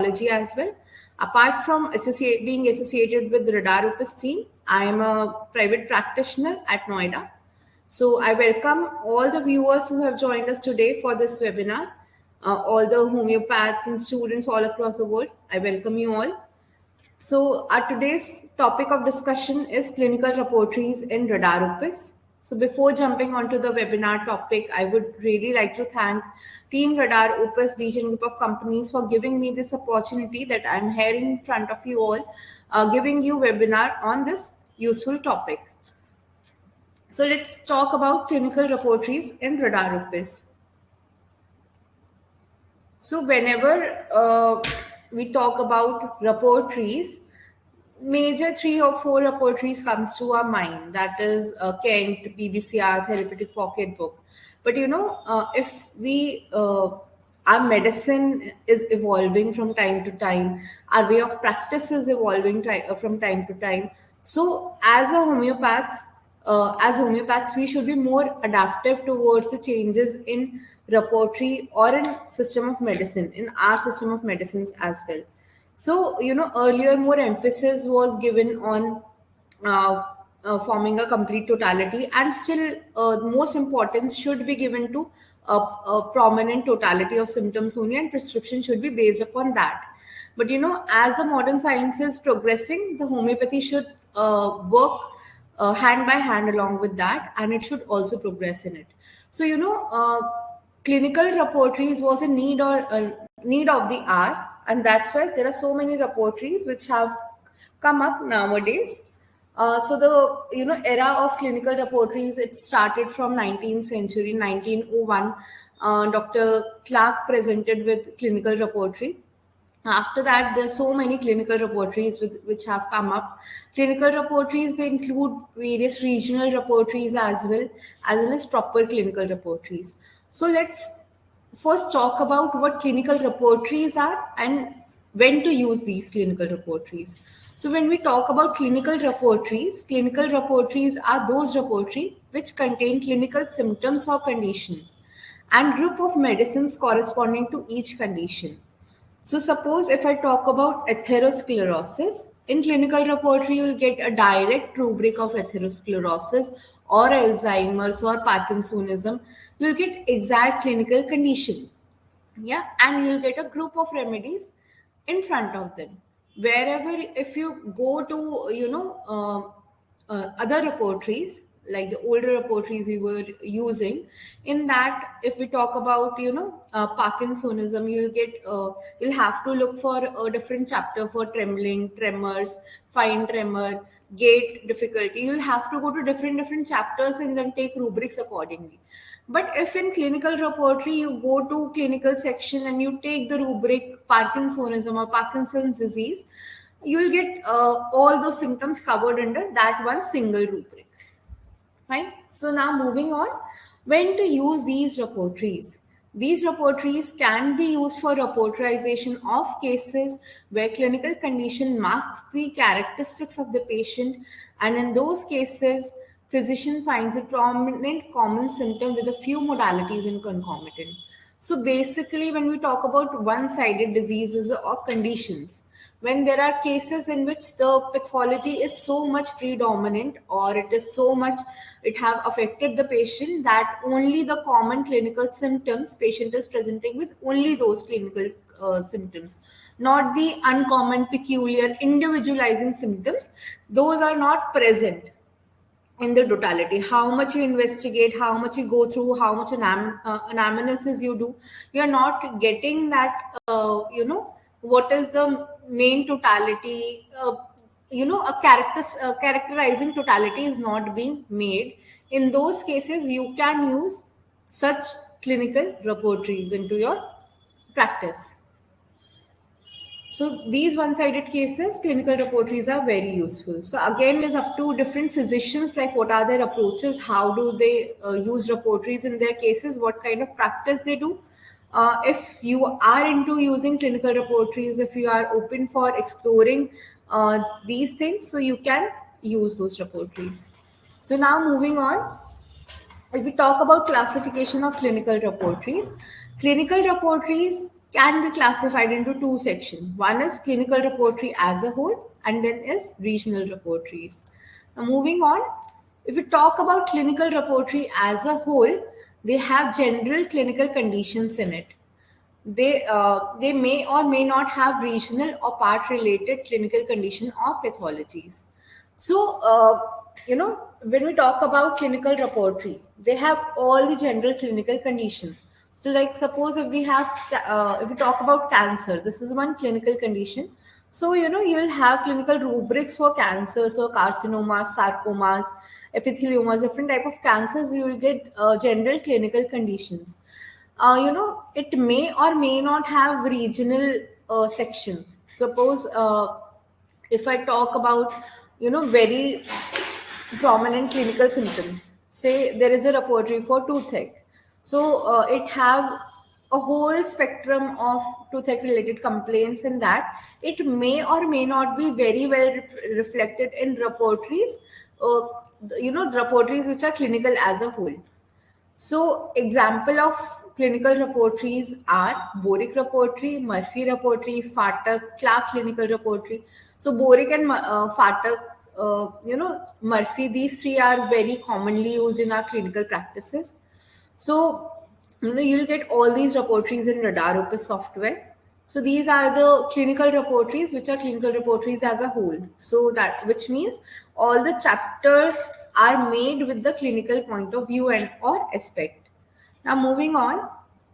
pathology as well. Apart from being associated with the Radar Opus team, I am a private practitioner at Noida. So I welcome all the viewers who have joined us today for this webinar, all the homeopaths and students all across the world. I welcome you all. So our today's topic of discussion is clinical repertories in Radar Opus. So before jumping onto the webinar topic, I would really like to thank Team Radar Opus region group of companies for giving me this opportunity that I'm here in front of you all, giving you webinar on this useful topic. So let's talk about clinical repertories in Radar Opus. So whenever we talk about repertories, major 3 or 4 repertories comes to our mind. That is Kent, PBCR, Therapeutic Pocketbook. But if our medicine is evolving from time to time, our way of practice is evolving from time to time. So as homeopaths, we should be more adaptive towards the changes in repertory or in system of medicine, in our system of medicines as well. So, earlier more emphasis was given on forming a complete totality, and still most importance should be given to a prominent totality of symptoms only, and prescription should be based upon that. But, as the modern science is progressing, the homeopathy should work hand by hand along with that, and it should also progress in it. So, clinical repertories was a need of the hour, and that's why there are so many repertories which have come up nowadays. So the era of clinical repertories, it started from 19th century, 1901. Dr. Clark presented with clinical repertory. After that, there are so many clinical repertories which have come up. Clinical repertories, they include various regional repertories as well as proper clinical repertories. So let's first talk about what clinical repertories are and when to use these clinical repertories. So when we talk about clinical repertories are those repertories which contain clinical symptoms or condition and group of medicines corresponding to each condition. So suppose if I talk about atherosclerosis, in clinical repertory, you will get a direct rubric of atherosclerosis or Alzheimer's or Parkinsonism. You'll get exact clinical condition. Yeah, and you'll get a group of remedies in front of them. Wherever, if you go to, other repertories, like the older repertories we were using, in that, if we talk about, Parkinsonism, you'll have to look for a different chapter for trembling, tremors, fine tremor, gait difficulty. You'll have to go to different chapters and then take rubrics accordingly. But if in clinical repertory, you go to clinical section and you take the rubric Parkinsonism or Parkinson's disease, you'll get all those symptoms covered under that one single rubric. Fine. So now moving on, when to use these repertories? These repertories can be used for repertorization of cases where clinical condition masks the characteristics of the patient, and in those cases, physician finds a prominent common symptom with a few modalities in concomitant. So basically, when we talk about one-sided diseases or conditions, when there are cases in which the pathology is so much predominant, or it have affected the patient that only the common clinical symptoms patient is presenting with, only those clinical symptoms, not the uncommon, peculiar, individualizing symptoms, those are not present in the totality. How much you investigate, how much you go through, how much anamnesis you do, you're not getting that, what is the main totality, characterizing totality is not being made. In those cases, you can use such clinical repertories into your practice. So these one-sided cases, clinical repertories are very useful. So again, it is up to different physicians, like what are their approaches, how do they use repertories in their cases, what kind of practice they do. If you are into using clinical repertories, if you are open for exploring these things, so you can use those repertories. So now moving on, if we talk about classification of clinical repertories can be classified into two sections. One is clinical repertory as a whole, and then is regional repertories. Now, moving on, if we talk about clinical repertory as a whole, they have general clinical conditions in it. They may or may not have regional or part related clinical condition or pathologies. So when we talk about clinical repertory, they have all the general clinical conditions. So like suppose if we talk about cancer, this is one clinical condition. So you'll have clinical rubrics for cancers, so carcinomas, sarcomas, epitheliomas, different type of cancers. You will get general clinical conditions. It may or may not have regional sections. Suppose if I talk about, very prominent clinical symptoms, say there is a repertory for toothache. So it have a whole spectrum of toothache related complaints in that. It may or may not be very well reflected in repertories, repertories which are clinical as a whole. So, example of clinical repertories are Boric repertory, Murphy repertory, Fatak, Clark clinical repertory. So, Boric and Fatak, Murphy, these three are very commonly used in our clinical practices. So, you'll get all these repertories in Radar Opus software. So these are the clinical repertories, which are clinical repertories as a whole. So that, which means all the chapters are made with the clinical point of view and or aspect. Now moving on,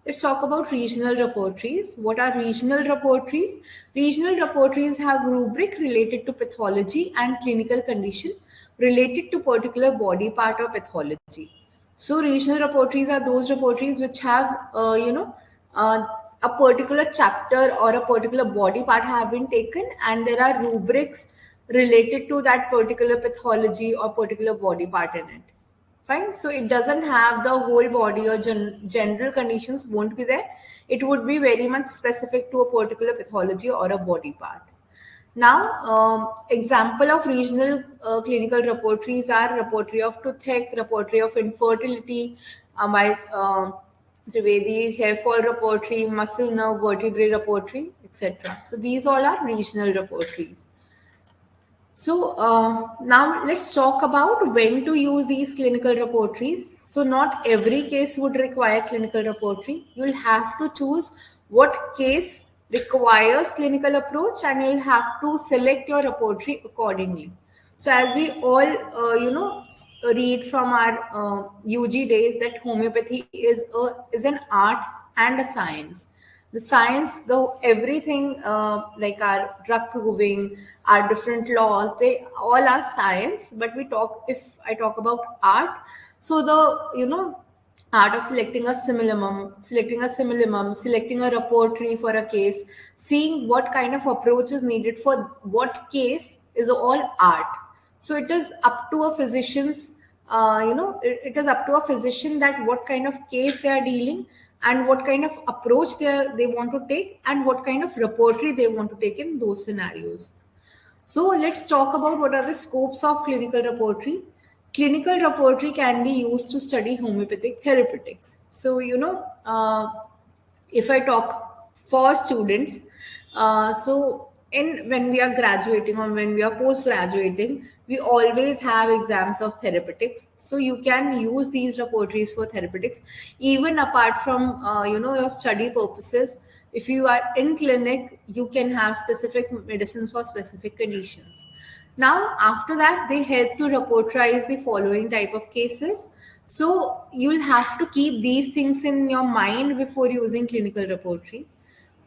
let's talk about regional repertories. What are regional repertories? Regional repertories have rubric related to pathology and clinical condition related to particular body part or pathology. So regional repertories are those repertories which have, a particular chapter or a particular body part have been taken, and there are rubrics related to that particular pathology or particular body part in it. Fine. So it doesn't have the whole body or general conditions won't be there. It would be very much specific to a particular pathology or a body part. Now, example of regional clinical repertories are repertory of toothache, repertory of infertility, my Trivedi hair fall repertory, muscle nerve vertebrae repertory, etc. So these all are regional repertories. So now let's talk about when to use these clinical repertories. So not every case would require clinical repertory. You'll have to choose what case requires clinical approach, and you'll have to select your repertory accordingly. So as we all, read from our UG days, that homeopathy is an art and a science. The science, though everything like our drug proving, our different laws, they all are science. But if I talk about art, so the art of selecting a repertory for a case, seeing what kind of approach is needed for what case is all art. So it is up to a physician's, it is up to a physician that what kind of case they are dealing, and what kind of approach they want to take, and what kind of repertory they want to take in those scenarios. So let's talk about what are the scopes of clinical repertory. Clinical repertory can be used to study homeopathic therapeutics. So, if I talk for students, so in when we are graduating or when we are post graduating, we always have exams of therapeutics. So you can use these repertories for therapeutics, even apart from your study purposes. If you are in clinic, you can have specific medicines for specific conditions. Now, after that, they help to repertorize the following type of cases. So you'll have to keep these things in your mind before using clinical repertory.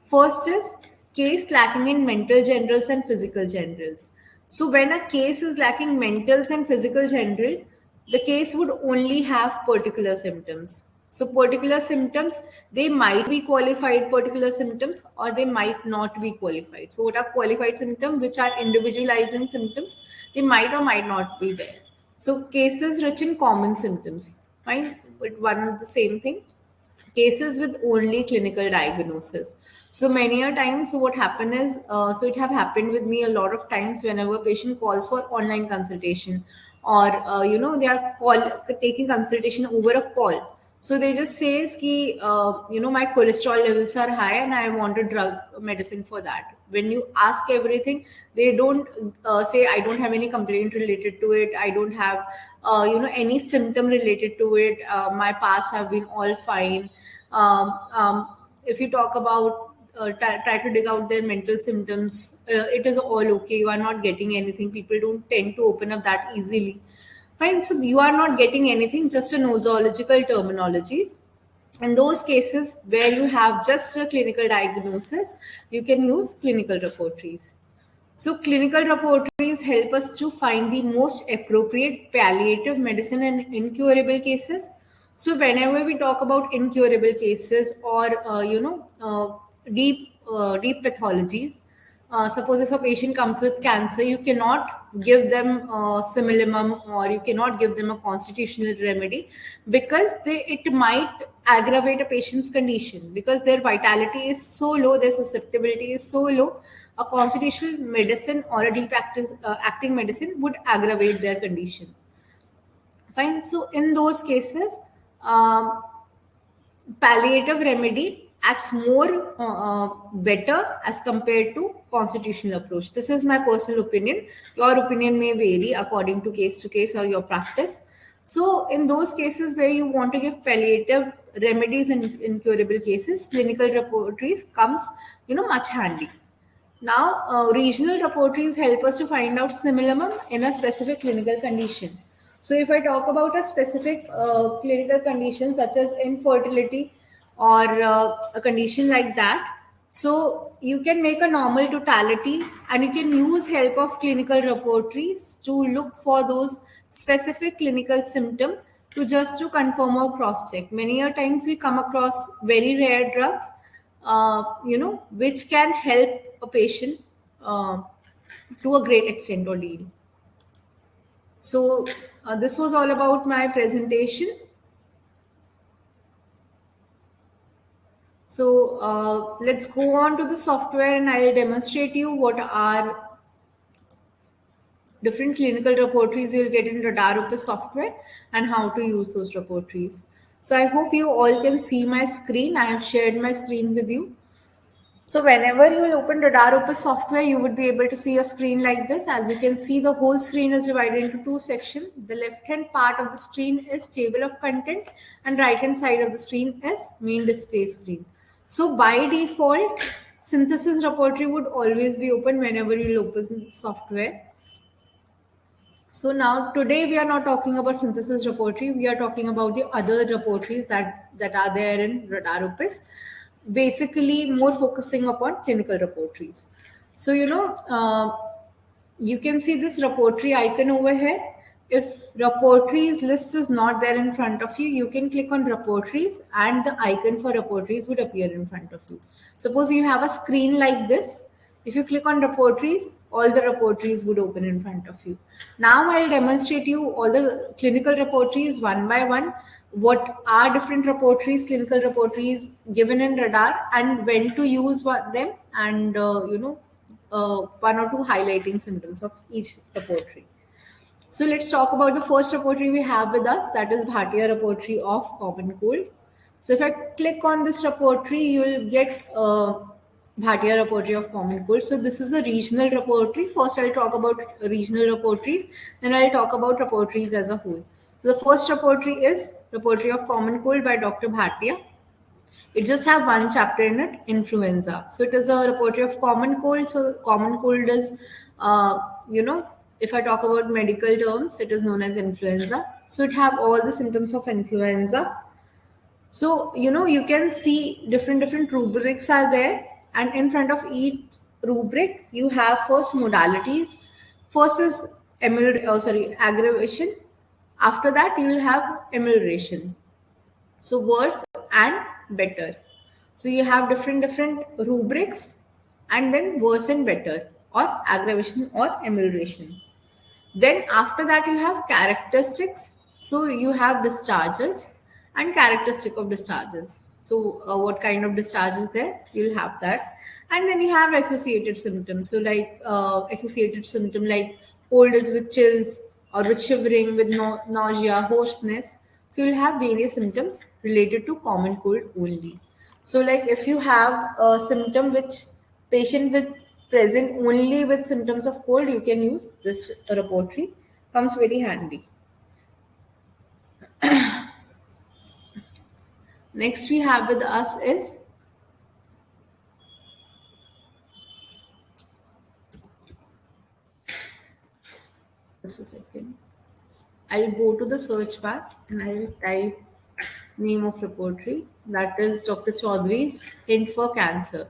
First is case lacking in mental generals and physical generals. So when a case is lacking mentals and physical general, the case would only have particular symptoms. So particular symptoms, they might be qualified particular symptoms, or they might not be qualified. So what are qualified symptoms, which are individualizing symptoms, they might or might not be there. So cases rich in common symptoms, fine, but one and the same thing. Cases with only clinical diagnosis. So many a times what happen is, so it have happened with me a lot of times whenever a patient calls for online consultation, or they are taking consultation over a call. So they just says ki, my cholesterol levels are high and I want a drug medicine for that. When you ask everything, they don't say I don't have any complaint related to it. I don't have, any symptom related to it. My past have been all fine. If you talk about try to dig out their mental symptoms, it is all okay. You are not getting anything. People don't tend to open up that easily. Fine. So you are not getting anything, just a nosological terminologies. In those cases where you have just a clinical diagnosis, you can use clinical repertories. So clinical repertories help us to find the most appropriate palliative medicine in incurable cases. So whenever we talk about incurable cases or deep pathologies, suppose if a patient comes with cancer, you cannot give them similimum or you cannot give them a constitutional remedy because it might aggravate a patient's condition because their vitality is so low, their susceptibility is so low. A constitutional medicine or a acting medicine would aggravate their condition. Fine. So in those cases, um, palliative remedy acts more better as compared to constitutional approach. This is my personal opinion. Your opinion may vary according to case or your practice. So in those cases where you want to give palliative remedies in incurable cases, clinical repertories comes much handy. Now, regional repertories help us to find out similar in a specific clinical condition. So, if I talk about a specific clinical condition such as infertility or a condition like that, so you can make a normal totality and you can use help of clinical repertories to look for those specific clinical symptom to confirm or cross check. Many a times we come across very rare drugs which can help a patient uh, to a great extent or deal. So, this was all about my presentation. So, let's go on to the software and I'll demonstrate you what are different clinical repertories you'll get in Radar Opus software and how to use those repertories. So, I hope you all can see my screen. I have shared my screen with you. So whenever you will open Radar Opus software, you would be able to see a screen like this. As you can see, the whole screen is divided into two sections. The left-hand part of the screen is table of content and right-hand side of the screen is main display screen. So by default, synthesis repertory would always be open whenever you open software. So now today we are not talking about synthesis repertory. We are talking about the other repertories that are there in Radar Opus, basically more focusing upon clinical repertories. So you can see this repertory icon over here. If repertories list is not there in front of you, you can click on repertories and the icon for repertories would appear in front of you. Suppose you have a screen like this. If you click on repertories, all the repertories would open in front of you. Now I'll demonstrate you all the clinical repertories one by one. What are different repertories, clinical repertories given in Radar, and when to use them, and one or two highlighting symptoms of each repertory. So let's talk about the first repertory we have with us, that is Bhatia repertory of common cold. So if I click on this repertory, you will get Bhatia repertory of common cold. So this is a regional repertory. First, I'll talk about regional repertories, then I'll talk about repertories as a whole. The first repertory is Repertory of Common Cold by Dr. Bhatia. It just have one chapter in it, influenza. So it is a repertory of common cold. So common cold is, if I talk about medical terms, it is known as influenza. So it have all the symptoms of influenza. So you can see different rubrics are there, and in front of each rubric you have first modalities. First is aggravation. After that you will have amelioration. So worse and better. So you have different rubrics, and then worse and better, or aggravation or amelioration. Then after that you have characteristics. So you have discharges and characteristic of discharges. So what kind of discharges there? You'll have that. And then you have associated symptoms. So like associated symptom like cold is with chills or with shivering, with nausea, hoarseness. So you'll have various symptoms related to common cold only. So like if you have a symptom which patient with present only with symptoms of cold, you can use this repertory. Comes very handy. Next we have with us is, just a second. I'll go to the search bar and I'll type name of repertory. That is Dr. Chaudhary's Hint for Cancer.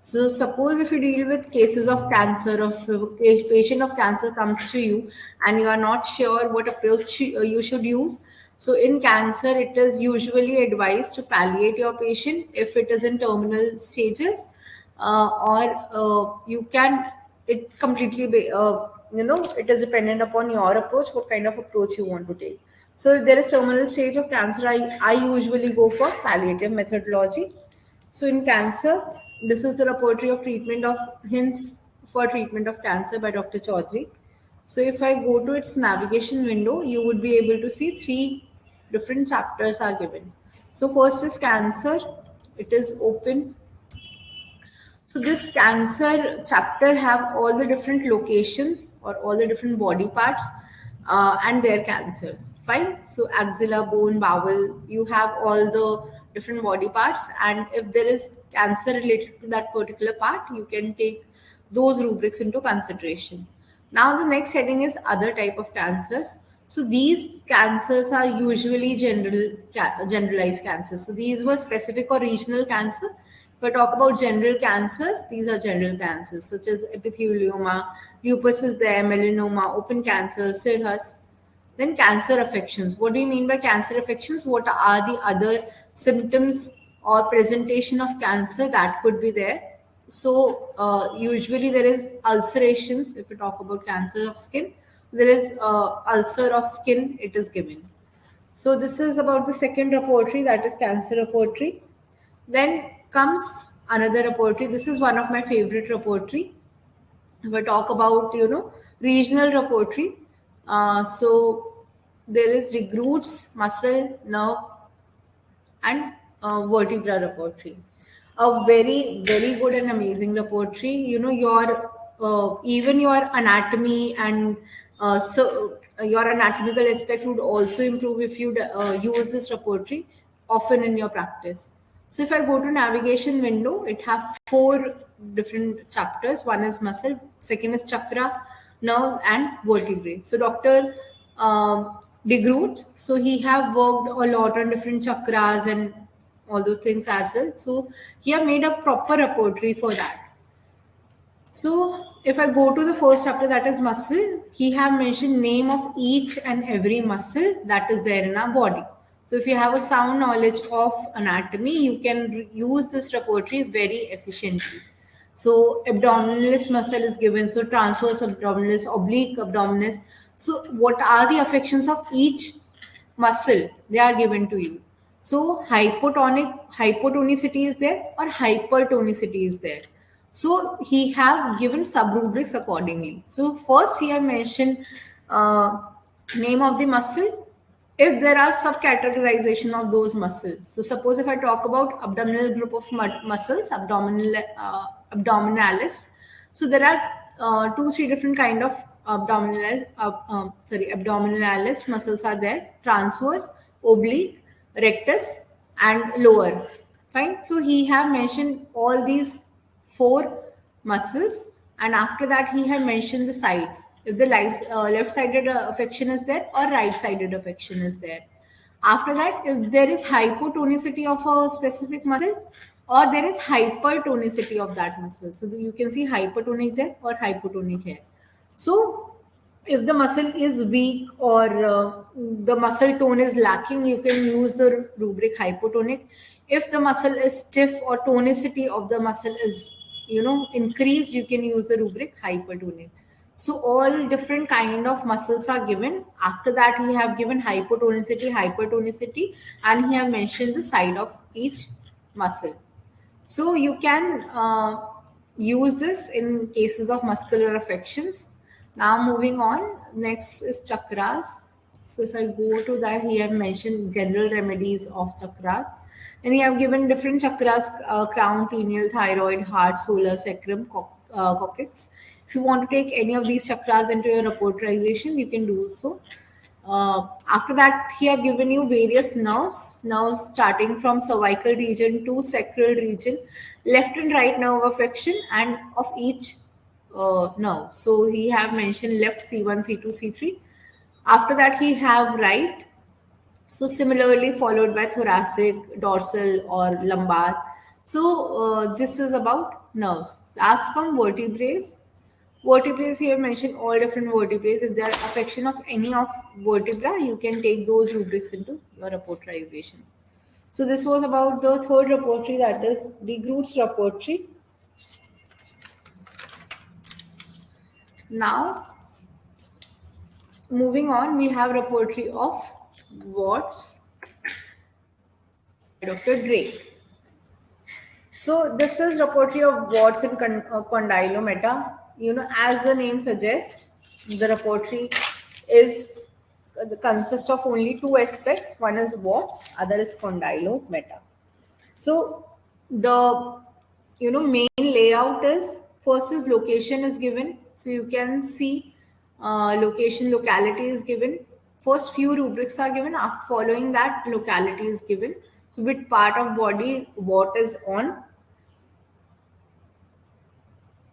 So suppose if you deal with cases of cancer, or if a patient of cancer comes to you and you are not sure what approach you should use. So in cancer, it is usually advised to palliate your patient if it is in terminal stages, or you can, it completely it is dependent upon your approach, what kind of approach you want to take. So if there is terminal stage of cancer, I usually go for palliative methodology. So in cancer, this is the repertory of treatment of hints for treatment of cancer by Dr. Chaudhary. So if I go to its navigation window, you would be able to see three different chapters are given. So first is cancer. It is open. So this cancer chapter have all the different locations or all the different body parts and their cancers. Fine. So axilla, bone, bowel, you have all the different body parts, and if there is cancer related to that particular part, you can take those rubrics into consideration. Now the next heading is other type of cancers. So these cancers are usually generalized cancers. So these were specific or regional cancer. If I talk about general cancers, these are general cancers such as epithelioma, lupus is there, melanoma, open cancer, cirrhosis. Then cancer affections. What do you mean by cancer affections? What are the other symptoms or presentation of cancer that could be there? So usually there is ulcerations. If we talk about cancer of skin, there is ulcer of skin. It is given. So this is about the second repertory, that is cancer repertory. Then comes another repertory. This is one of my favorite repertory. If I talk about regional repertory, so there is the roots, muscle, nerve, and vertebra repertory. A very, very good and amazing repertory. Your even your anatomy and your anatomical aspect would also improve if you use this repertory often in your practice. So if I go to navigation window, it have four different chapters. One is muscle, second is chakra, nerves, and vertebrae. So Dr. DeGroot, so he have worked a lot on different chakras and all those things as well. So he have made a proper repertory for that. So if I go to the first chapter, that is muscle, he have mentioned name of each and every muscle that is there in our body. So if you have a sound knowledge of anatomy, you can use this repertory very efficiently. So abdominalis muscle is given, so transverse abdominalis, oblique abdominis. So what are the affections of each muscle? They are given to you. So hypotonicity is there or hypertonicity is there. So he have given sub rubrics accordingly. So first he have mentioned name of the muscle. If there are subcategorization of those muscles, so suppose if I talk about abdominal group of muscles, abdominalis, so there are 2-3 different kind of abdominalis muscles are there: transverse, oblique, rectus, and lower. Fine. So he have mentioned all these four muscles, and after that he had mentioned the side, if the left-sided affection is there or right-sided affection is there. After that, if there is hypotonicity of a specific muscle or there is hypertonicity of that muscle, so you can see hypertonic there or hypotonic here. So if the muscle is weak or the muscle tone is lacking, you can use the rubric hypotonic. If the muscle is stiff or tonicity of the muscle is increased, you can use the rubric hypertonic. So all different kind of muscles are given. After that, he have given hypotonicity, hypertonicity, and he have mentioned the side of each muscle. So you can use this in cases of muscular affections. Now moving on, next is chakras. So if I go to that, he have mentioned general remedies of chakras. And he have given different chakras, crown, pineal, thyroid, heart, solar, sacrum, coccyx. If you want to take any of these chakras into your repertorization, you can do so. After that, he have given you various nerves starting from cervical region to sacral region, left and right nerve affection, and of each nerve. So he have mentioned left C1, C2, C3. After that, he have right. So similarly followed by thoracic, dorsal, or lumbar. So this is about nerves. Last come vertebrae. Vertebrae here mention all different vertebrae. If there are affection of any of vertebra, you can take those rubrics into your repertorization. So this was about the third repertory, that is Degroote's repertory. Now moving on, we have repertory of warts by Dr. Drake. So this is repertory of warts and condylomata. As the name suggests, the repertory is consists of only two aspects. One is warts, other is condylomata. So the main layout is, first is location is given. So you can see locality is given. First few rubrics are given. After following that, locality is given. So which part of body what is on.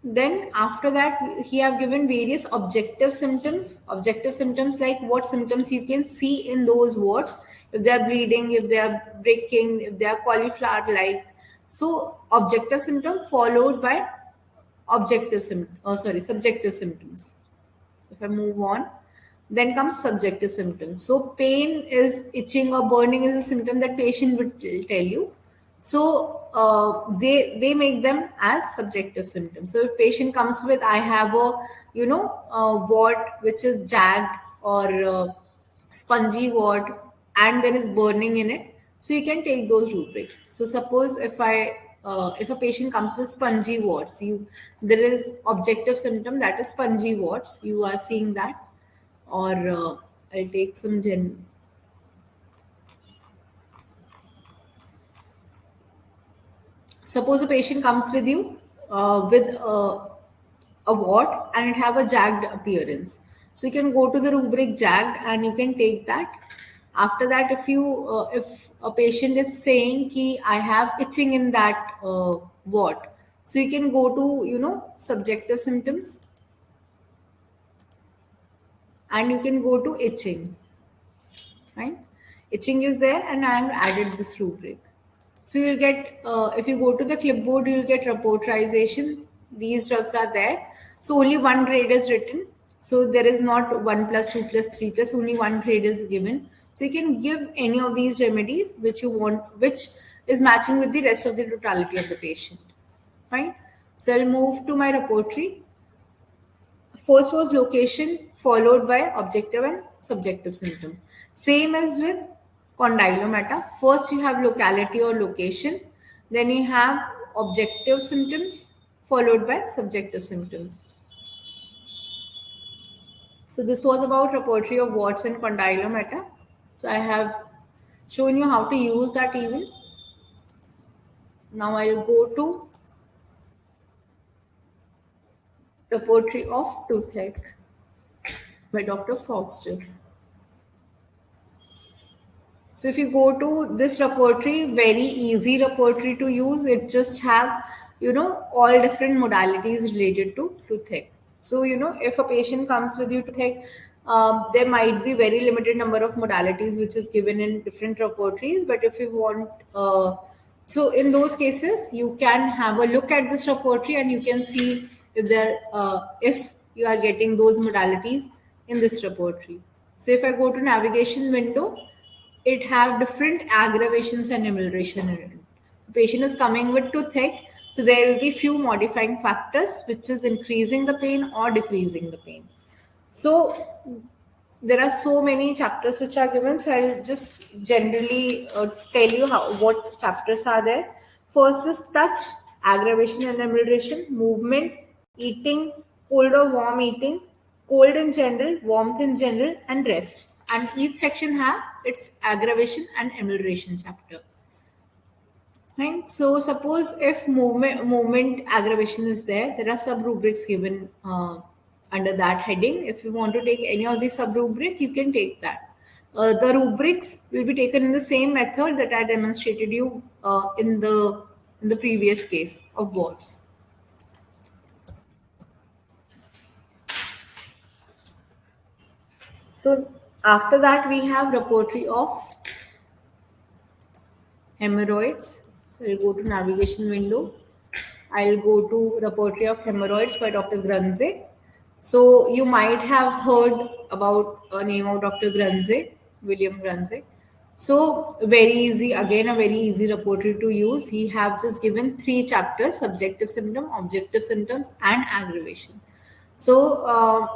Then after that, he have given various objective symptoms like what symptoms you can see in those warts, if they are bleeding, if they are breaking, if they are cauliflower like. So objective symptom followed by subjective symptoms. If I move on, then comes subjective symptoms. So pain is itching or burning is a symptom that patient would tell you. So they make them as subjective symptoms. So if patient comes with, I have a wart which is jagged or spongy wart and there is burning in it, so you can take those rubrics. So suppose if a patient comes with spongy warts, there is objective symptom that is spongy warts. You are seeing that, or I'll take some Suppose a patient comes with you with a wart and it have a jagged appearance. So you can go to the rubric jagged and you can take that. After that, if a patient is saying ki I have itching in that wart, so you can go to subjective symptoms and you can go to itching. Right? Itching is there and I have added this rubric. So you'll get, if you go to the clipboard, you'll get repertorization. These drugs are there. So only one grade is written. So there is not 1 plus 2 plus 3 plus, only one grade is given. So you can give any of these remedies which you want, which is matching with the rest of the totality of the patient. Fine. So I'll move to my repertory. First was location, followed by objective and subjective symptoms. Same as with condylomata. First you have locality or location, then you have objective symptoms, followed by subjective symptoms. So this was about repertory of warts and condylomata. So I have shown you how to use that even. Now I will go to repertory of toothache by Dr. Foxter. So if you go to this repertory, very easy repertory to use. It just have, all different modalities related to toothache. So, if a patient comes with you toothache, there might be very limited number of modalities which is given in different repertories. But if you want, so in those cases, you can have a look at this repertory and you can see if you are getting those modalities in this repertory. So if I go to navigation window, it have different aggravations and amelioration in it. The patient is coming with toothache, so there will be few modifying factors which is increasing the pain or decreasing the pain. So there are so many chapters which are given, so I'll just generally tell you what chapters are there. First is touch, aggravation and amelioration, movement, eating, cold or warm eating, cold in general, warmth in general, and rest. and each section have its aggravation and amelioration chapter. Right. So suppose if movement aggravation is there, there are sub rubrics given under that heading. If you want to take any of the sub rubric, you can take that. The rubrics will be taken in the same method that I demonstrated you in the previous case of words. So after that, we have repertory of hemorrhoids. So I'll go to navigation window. I'll go to repertory of hemorrhoids by Dr. Grunze. So you might have heard about a name of Dr. Grunze, William Grunze. So very easy, again a very easy repertory to use. He have just given 3 chapters: subjective symptom, objective symptoms, and aggravation. So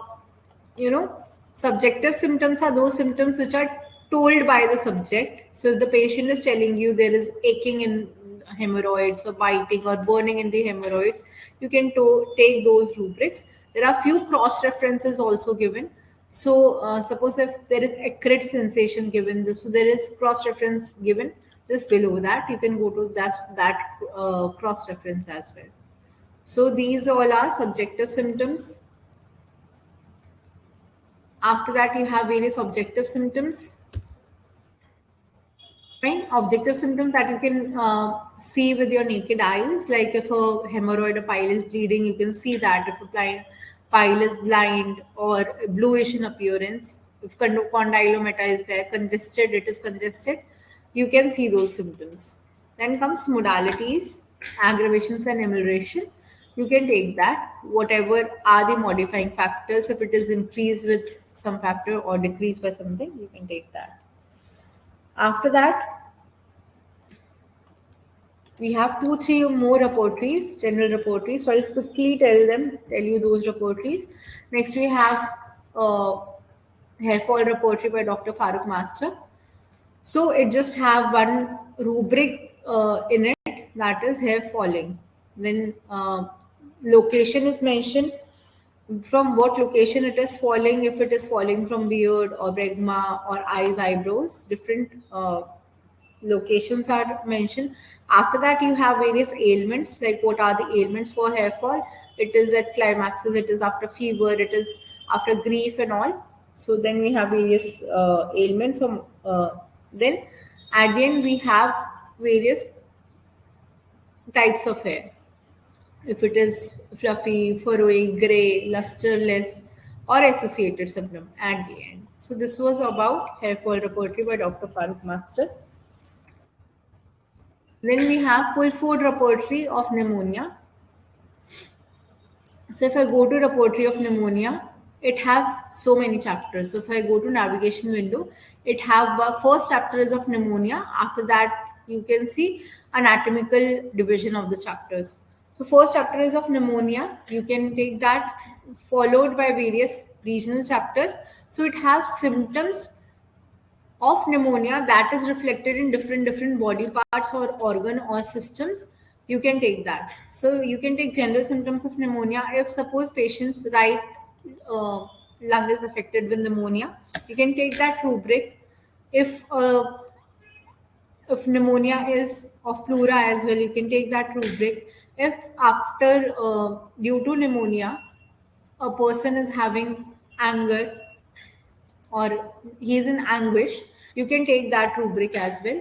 you know, subjective symptoms are those symptoms which are told by the subject. So if the patient is telling you there is aching in hemorrhoids or biting or burning in the hemorrhoids, you can take those rubrics. There are few cross references also given. So suppose if there is acrid sensation given, so there is cross reference given just below that. You can go to that cross reference as well. So these all are subjective symptoms. After that, you have various objective symptoms. Right? Objective symptoms that you can see with your naked eyes, like if a hemorrhoid or pile is bleeding, you can see that. If a pile is blind or bluish in appearance, if condylomata is there, congested, it is congested, you can see those symptoms. Then comes modalities, aggravations and amelioration. You can take that. Whatever are the modifying factors, if it is increased with some factor or decreased by something, you can take that. After that, we have 2, 3 more repertories, general repertories. So I'll quickly tell you those repertories. Next, we have hair fall repertory by Dr. Farooq Master. So it just have one rubric in it, that is hair falling. Then location is mentioned, from what location it is falling, if it is falling from beard or bregma or eyes, eyebrows, different locations are mentioned. After that, you have various ailments, like what are the ailments for hair fall. It is at climaxes, it is after fever, it is after grief and all. So then we have various ailments. Then at the end we have various types of hair, if it is fluffy, furrowy, gray, lusterless, or associated symptom at the end. So this was about hair fall repertory by Dr. Farooq Master. Then we have pull food repertory of pneumonia. So if I go to repertory of pneumonia, it have so many chapters. So if I go to navigation window, it have first chapter is of pneumonia. After that, you can see anatomical division of the chapters. So first chapter is of pneumonia. You can take that, followed by various regional chapters. So it has symptoms of pneumonia that is reflected in different body parts or organ or systems. You can take that. So you can take general symptoms of pneumonia. If suppose patient's right uh, lung is affected with pneumonia, you can take that rubric. If pneumonia is of pleura as well, you can take that rubric. If after due to pneumonia a person is having anger or he's in anguish, you can take that rubric as well.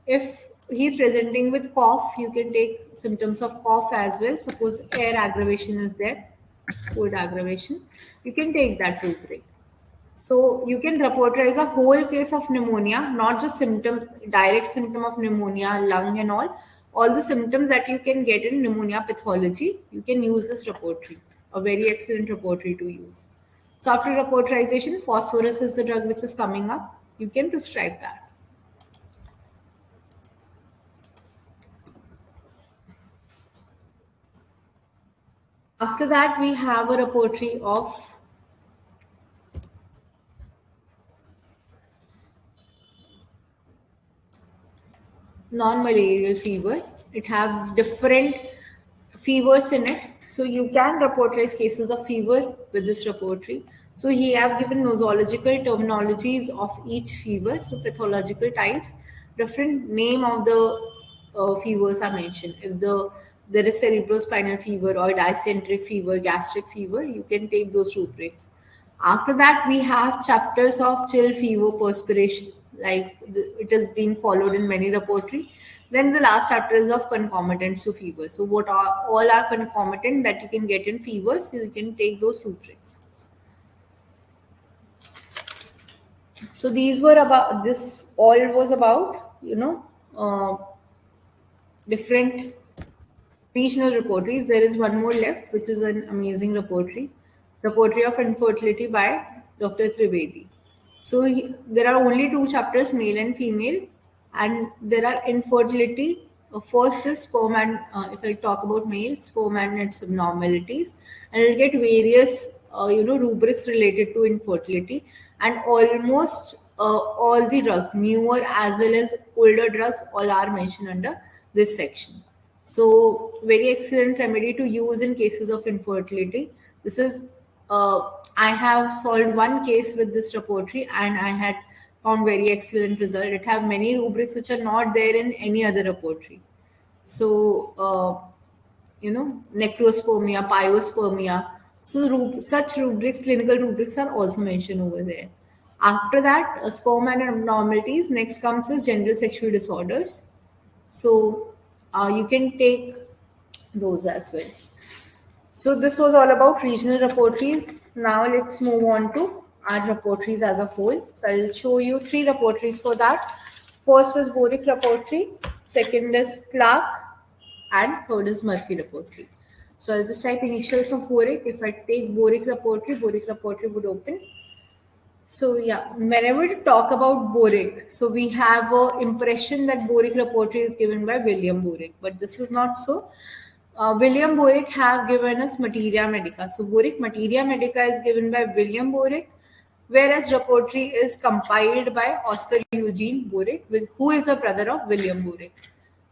If he's presenting with cough, you can take symptoms of cough as well. Suppose air aggravation is there, cold aggravation, you can take that rubric. So you can repertorize a whole case of pneumonia, not just direct symptom of pneumonia, lung and all the symptoms that you can get in pneumonia pathology. You can use this repertory, a very excellent repertory to use. So after repertorization, phosphorus is the drug which is coming up. You can prescribe that. After that, we have a repertory of non-malarial fever. It have different fevers in it. So you can repertorize cases of fever with this repertory. So he have given nosological terminologies of each fever, so pathological types, different name of the fevers are mentioned. If there is cerebrospinal fever or dysenteric fever, gastric fever, you can take those rubrics. After that, we have chapters of chill, fever, perspiration, like it is being followed in many repertory. Then the last chapter is of concomitants to fever. So what are all are concomitant that you can get in fever, so you can take those rubrics. So these were about this all was about different regional repertories. There is one more left, which is an amazing repertory, Repertory of Infertility by Dr. Trivedi. So there are only two chapters, male and female, and there are infertility. First is sperm and if I talk about male, sperm and its abnormalities, and you'll get various rubrics related to infertility, and almost all the drugs, newer as well as older drugs, all are mentioned under this section. So, very excellent remedy to use in cases of infertility. This is, I have solved one case with this repertory and I had found very excellent result. It have many rubrics which are not there in any other repertory. So, necrospermia, pyospermia. So, such rubrics, clinical rubrics are also mentioned over there. After that, sperm and abnormalities. Next comes is general sexual disorders. So you can take those as well. So this was all about regional repertories. Now let's move on to our repertories as a whole. So I'll show you three repertories for that. First is Boric repertory, second is Clark, and third is Murphy repertory. So I'll just type initials of Boric. If I take Boric repertory would open. So yeah, whenever we talk about Boric, so we have a impression that Boric repertory is given by William Boric, but this is not so. William Boric have given us Materia Medica. So Boric Materia Medica is given by William Boric, whereas repertory is compiled by Oscar Eugene Boric, who is a brother of William Boric.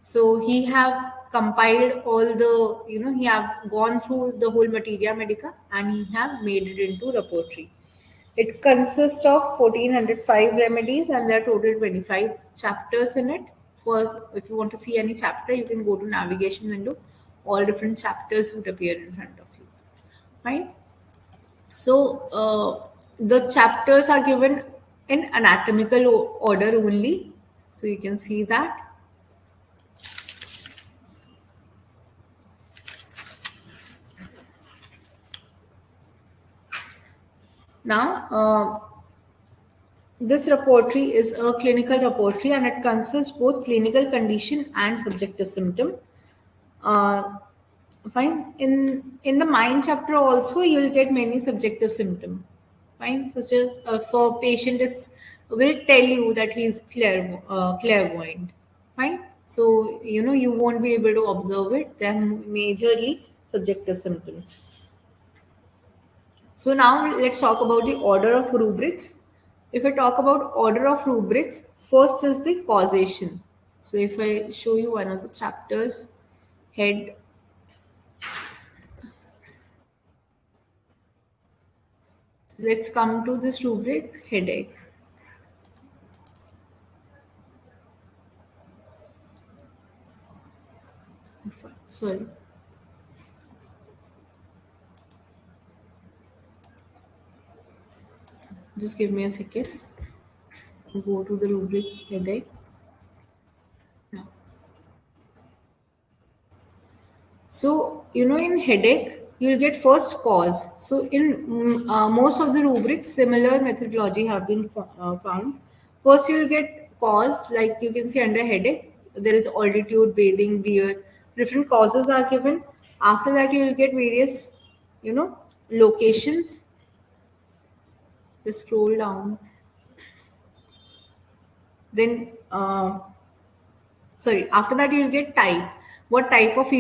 So he have compiled all the, he have gone through the whole Materia Medica and he have made it into repertory. It consists of 1405 remedies and there are total 25 chapters in it. First, if you want to see any chapter, you can go to navigation window. All different chapters would appear in front of you. Right? So the chapters are given in anatomical order only. So you can see that. Now, this repertory is a clinical repertory and it consists both clinical condition and subjective symptom. Fine. In the mind chapter also you will get many subjective symptom. Fine. Such as for patient is will tell you that he is clairvoyant. Fine. So you won't be able to observe it. Then majorly subjective symptoms. So now let's talk about the order of rubrics. If I talk about order of rubrics, first is the causation. So if I show you one of the chapters, head. Let's come to this rubric, headache. Sorry. Just give me a second. Go to the rubric headache. Yeah. So, in headache, you'll get first cause. So, in most of the rubrics, similar methodology have been found. First, you'll get cause, like you can see under headache, there is altitude, bathing, beer, different causes are given. After that, you will get various, locations. Just scroll down. Then, sorry, after that you'll get type. What type of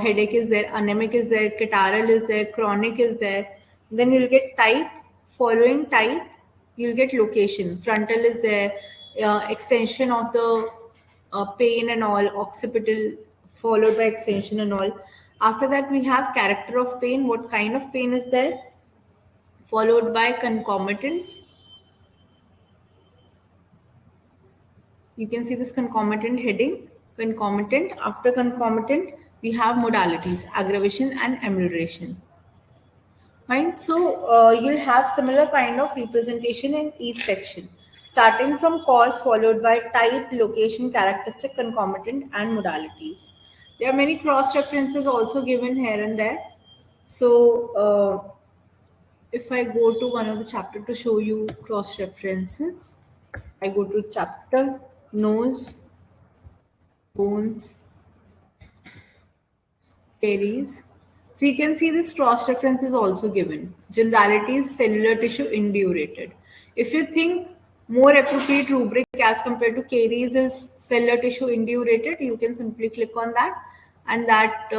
headache is there? Anemic is there, catarrhal is there, chronic is there. Then you'll get type. Following type, you'll get location. Frontal is there, extension of the pain and all, occipital followed by extension and all. After that, we have character of pain, what kind of pain is there, followed by concomitants. You can see this concomitant heading. Concomitant. After concomitant, we have modalities, aggravation and amelioration. Fine. So you'll have similar kind of representation in each section, starting from cause, followed by type, location, characteristic, concomitant, and modalities. There are many cross references also given here and there. So if I go to one of the chapter to show you cross references, I go to chapter nose, bones, caries. So you can see this cross reference is also given. Generalities, cellular tissue, indurated. If you think more appropriate rubric as compared to caries is cellular tissue indurated, you can simply click on that and that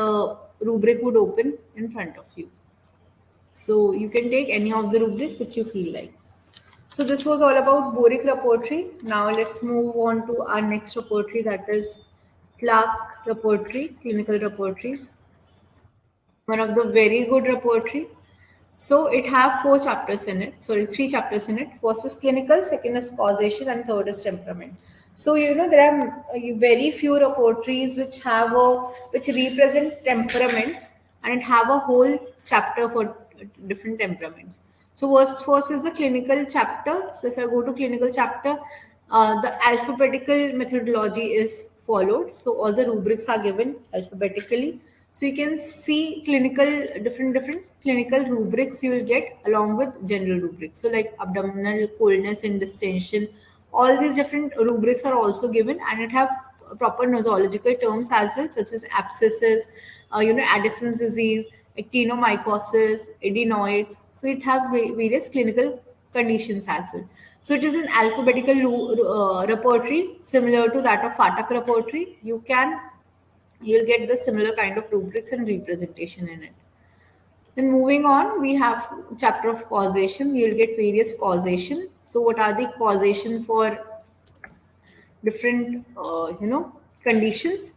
rubric would open in front of you. So you can take any of the rubric which you feel like. So this was all about boric repertory. Now let's move on to our next repertory, that is plaque repertory, clinical repertory. One of the very good repertory. So it have four chapters in it. Sorry, three chapters in it. First is clinical, second is causation, and third is temperament. So there are very few repertories which represent temperaments, and it have a whole chapter for different temperaments. So first is the clinical chapter. So if I go to clinical chapter, the alphabetical methodology is followed. So all the rubrics are given alphabetically. So you can see different clinical rubrics you will get along with general rubrics. So like abdominal coldness and distension, all these different rubrics are also given, and it have proper nosological terms as well, such as abscesses, Addison's disease, actinomycosis, adenoids. So it have various clinical conditions as well. So it is an alphabetical repertory similar to that of Fatak repertory. You'll get the similar kind of rubrics and representation in it. Then moving on, we have chapter of causation. You'll get various causation. So what are the causation for different conditions?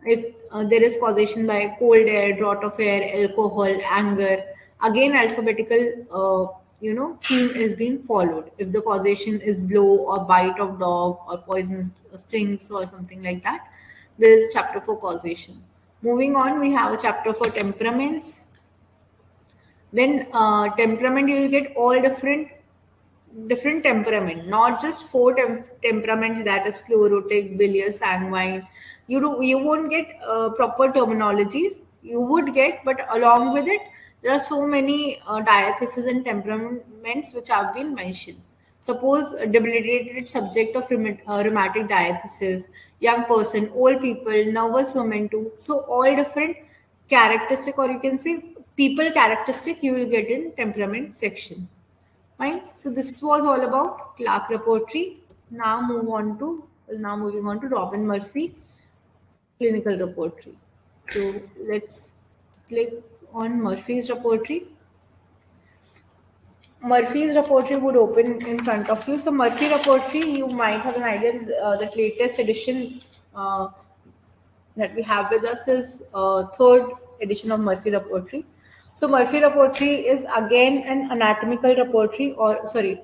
If there is causation by cold air, draught of air, alcohol, anger, again alphabetical theme is being followed. If the causation is blow or bite of dog or poisonous stings or something like that, there is a chapter for causation. Moving on, we have a chapter for temperaments. Then temperament, you will get all different temperament, not just four temperament, that is chlorotic, bilious, sanguine. You won't get proper terminologies. You would get, but along with it, there are so many diatheses and temperaments which have been mentioned. Suppose a debilitated subject of rheumatic diathesis, young person, old people, nervous women too. So all different characteristic, or you can say people characteristic, you will get in temperament section. Fine. So this was all about Clark repertory. Now moving on to Robin Murphy clinical repertory. So let's click on Murphy's repertory. Murphy's repertory would open in front of you. So Murphy repertory, you might have an idea. The latest edition that we have with us is third edition of Murphy repertory. So Murphy repertory is again an anatomical repertory, or sorry,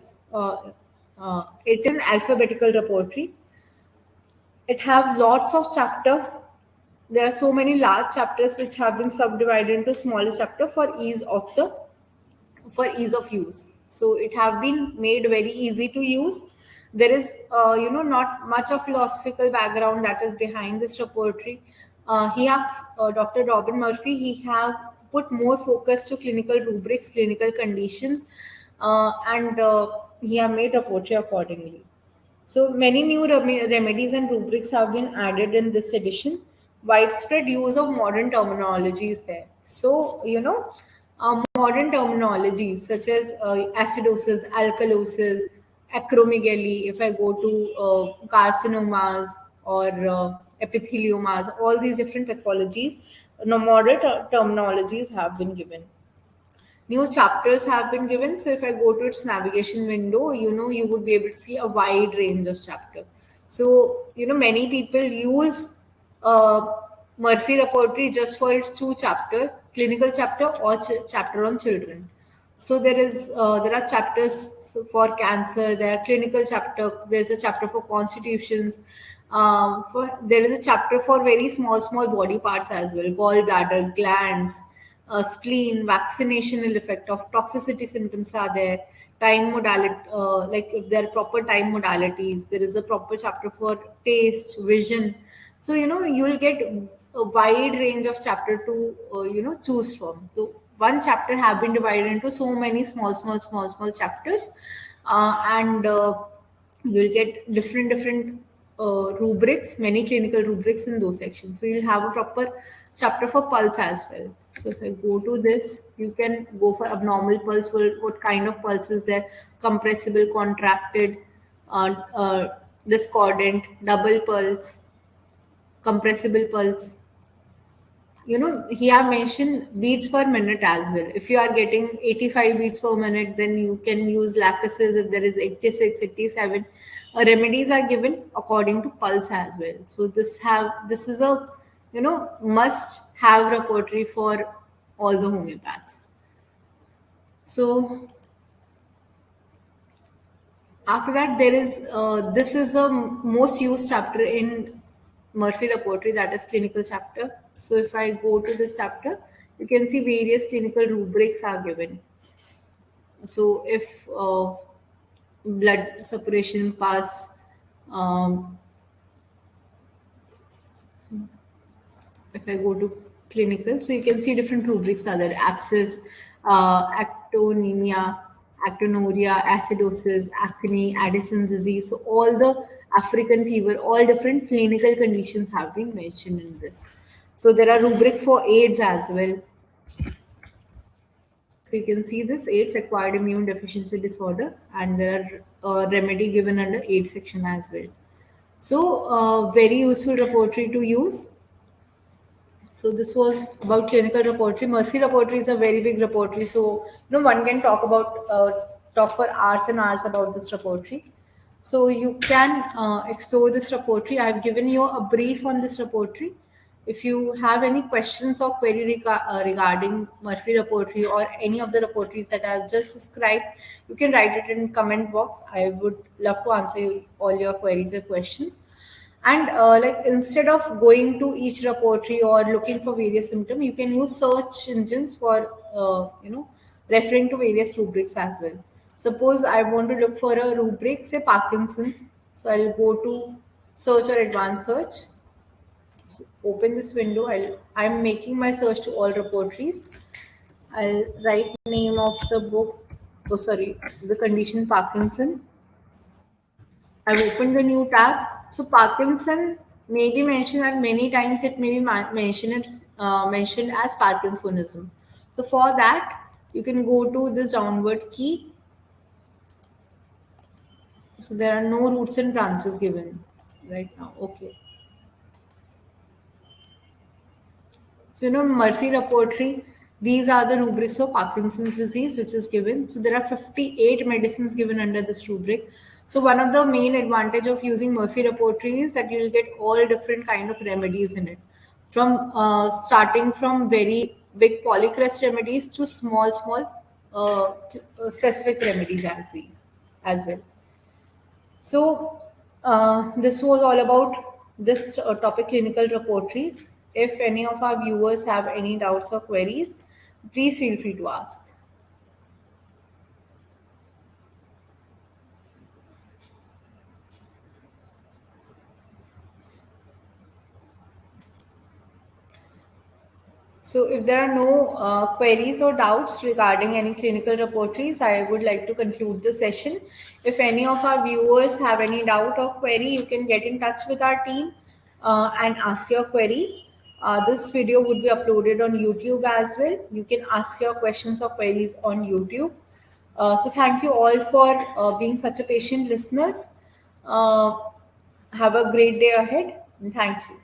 it is an alphabetical repertory. It have lots of chapter. There are so many large chapters which have been subdivided into smaller chapter for ease of use. So it have been made very easy to use. There is not much of philosophical background that is behind this repertory. Dr. Robin Murphy, he have put more focus to clinical rubrics, clinical conditions, and he have made repertory accordingly. So many new remedies and rubrics have been added in this edition. Widespread use of modern terminology is there. So, modern terminologies such as acidosis, alkalosis, acromegaly, if I go to carcinomas or epitheliomas, all these different pathologies, modern terminologies have been given. New chapters have been given. So if I go to its navigation window, you would be able to see a wide range of chapter. So many people use Murphy repertory just for its two chapter, clinical chapter or chapter on children. So there are chapters for cancer. There are clinical chapter. There's a chapter for constitutions. There is a chapter for very small body parts as well: gallbladder, glands, spleen, vaccinational effect of toxicity symptoms are there. Time modality, like if there are proper time modalities, there is a proper chapter for taste, vision. So you'll get a wide range of chapter to choose from. So one chapter have been divided into so many small chapters, and you'll get different rubrics, many clinical rubrics in those sections. So you'll have a proper chapter for pulse as well. So if I go to this, you can go for abnormal pulse. What kind of pulse is there? Compressible, contracted, discordant, double pulse, compressible pulse. He have mentioned beats per minute as well. If you are getting 85 beats per minute, then you can use lacuses. If there is 86, 87, remedies are given according to pulse as well. So this is a must have repertory for all the homeopaths. So after that, there is this is the most used chapter in Murphy repertory, that is clinical chapter. So if I go to this chapter, you can see various clinical rubrics are given. So if blood separation pass, um, if I go to clinical, so you can see different rubrics are there: abscess, actonemia, actonuria, acidosis, acne, Addison's disease. So all the African fever, all different clinical conditions have been mentioned in this. So there are rubrics for AIDS as well. So you can see this AIDS, acquired immune deficiency disorder, and there are remedy given under AIDS section as well. So very useful repertory to use. So this was about clinical repertory. Murphy repertory is a very big repertory, so one can talk for hours and hours about this repertory. So you can explore this repertory. I've given you a brief on this repertory. If you have any questions or query regarding Murphy repertory or any of the repertories that I've just described, you can write it in comment box. I would love to answer all your queries or questions. And like instead of going to each repertory or looking for various symptoms, you can use search engines for referring to various rubrics as well. Suppose I want to look for a rubric, say Parkinson's. So I'll go to search or advanced search. So open this window. I'm making my search to all repertories. I'll write name of the book. Oh, sorry, the condition Parkinson. I've opened the new tab. So Parkinson may be mentioned at many times. It may be mentioned as Parkinsonism. So for that, you can go to this downward key. So there are no roots and branches given right now. Okay. So, Murphy repertory, these are the rubrics of Parkinson's disease, which is given. So, there are 58 medicines given under this rubric. So, one of the main advantage of using Murphy repertory is that you will get all different kind of remedies in it, from starting from very big polycrest remedies to small specific remedies as well. So, this was all about this topic, clinical repertories. If any of our viewers have any doubts or queries, please feel free to ask. So, if there are no queries or doubts regarding any clinical repertories, I would like to conclude the session. If any of our viewers have any doubt or query, you can get in touch with our team and ask your queries. This video would be uploaded on YouTube as well. You can ask your questions or queries on YouTube. So, thank you all for being such a patient listeners. Uh, have a great day ahead, and thank you.